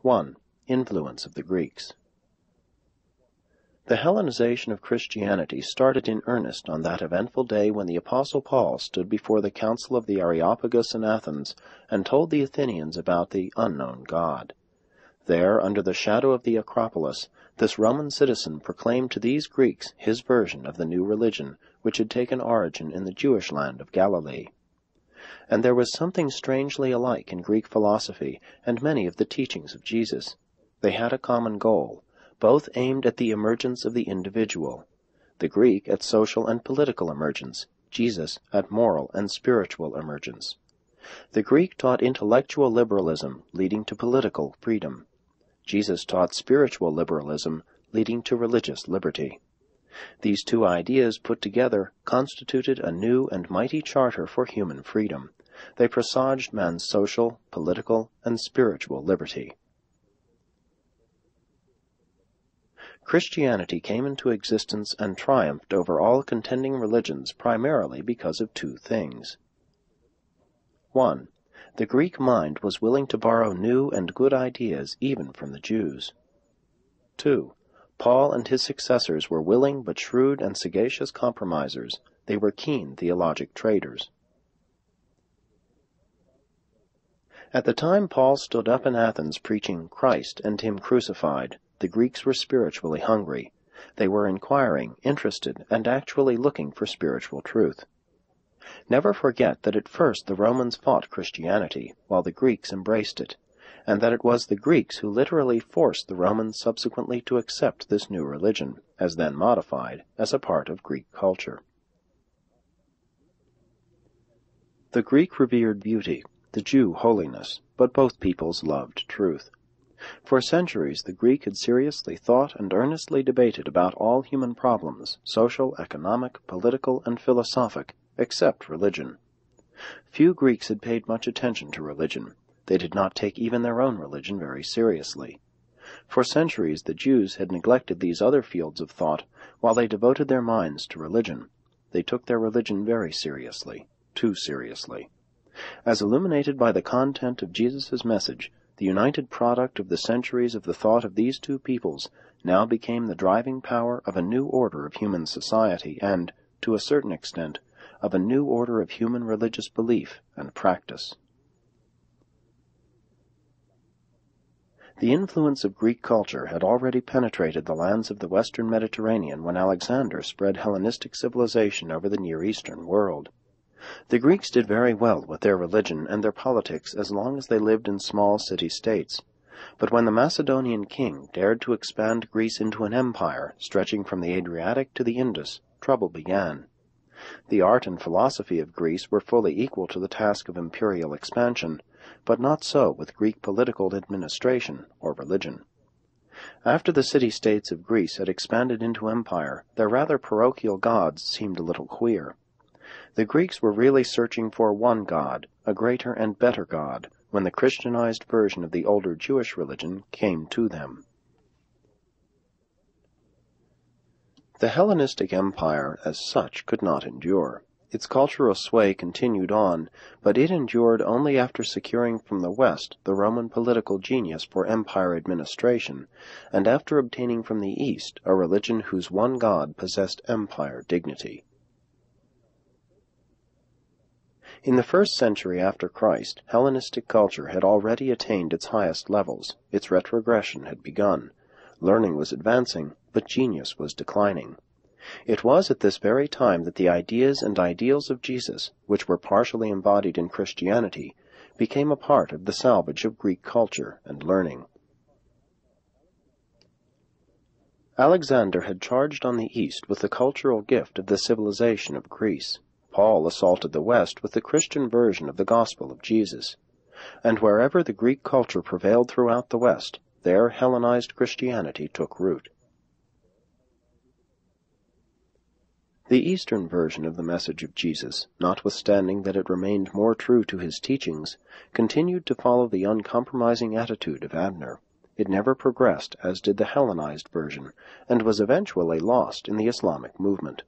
1. Influence of the Greeks. The Hellenization of Christianity started in earnest on that eventful day when the Apostle Paul stood before the Council of the Areopagus in Athens and told the Athenians about the unknown God. There, under the shadow of the Acropolis, this Roman citizen proclaimed to these Greeks his version of the new religion which had taken origin in the Jewish land of Galilee. And there was something strangely alike in Greek philosophy and many of the teachings of Jesus. They had a common goal, both aimed at the emergence of the individual, the Greek at social and political emergence, Jesus at moral and spiritual emergence. The Greek taught intellectual liberalism, leading to political freedom. Jesus taught spiritual liberalism, leading to religious liberty. These two ideas put together constituted a new and mighty charter for human freedom. They presaged man's social, political, and spiritual liberty. Christianity came into existence and triumphed over all contending religions primarily because of two things. 1. The Greek mind was willing to borrow new and good ideas even from the Jews. 2. Paul and his successors were willing but shrewd and sagacious compromisers. They were keen theologic traders. At the time Paul stood up in Athens preaching Christ and Him crucified, the Greeks were spiritually hungry. They were inquiring, interested, and actually looking for spiritual truth. Never forget that at first the Romans fought Christianity, while the Greeks embraced it, and that it was the Greeks who literally forced the Romans subsequently to accept this new religion, as then modified, as a part of Greek culture. The Greek revered beauty, the Jew holiness, but both peoples loved truth. For centuries the Greek had seriously thought and earnestly debated about all human problems, social, economic, political, and philosophic, except religion. Few Greeks had paid much attention to religion. They did not take even their own religion very seriously. For centuries the Jews had neglected these other fields of thought while they devoted their minds to religion. They took their religion very seriously, too seriously. As illuminated by the content of Jesus' message, the united product of the centuries of the thought of these two peoples now became the driving power of a new order of human society and, to a certain extent, of a new order of human religious belief and practice. The influence of Greek culture had already penetrated the lands of the western Mediterranean when Alexander spread Hellenistic civilization over the Near Eastern world. The Greeks did very well with their religion and their politics as long as they lived in small city-states. But when the Macedonian king dared to expand Greece into an empire stretching from the Adriatic to the Indus, trouble began. The art and philosophy of Greece were fully equal to the task of imperial expansion, but not so with Greek political administration or religion. After the city-states of Greece had expanded into empire, their rather parochial gods seemed a little queer. The Greeks were really searching for one God, a greater and better God, when the Christianized version of the older Jewish religion came to them. The Hellenistic Empire as such could not endure. Its cultural sway continued on, but it endured only after securing from the West the Roman political genius for empire administration, and after obtaining from the East a religion whose one God possessed empire dignity. In the first century after Christ, Hellenistic culture had already attained its highest levels. Its retrogression had begun. Learning was advancing, but genius was declining. It was at this very time that the ideas and ideals of Jesus, which were partially embodied in Christianity, became a part of the salvage of Greek culture and learning. Alexander had charged on the East with the cultural gift of the civilization of Greece. Paul assaulted the West with the Christian version of the gospel of Jesus. And wherever the Greek culture prevailed throughout the West, there Hellenized Christianity took root. The Eastern version of the message of Jesus, notwithstanding that it remained more true to his teachings, continued to follow the uncompromising attitude of Abner. It never progressed as did the Hellenized version, and was eventually lost in the Islamic movement.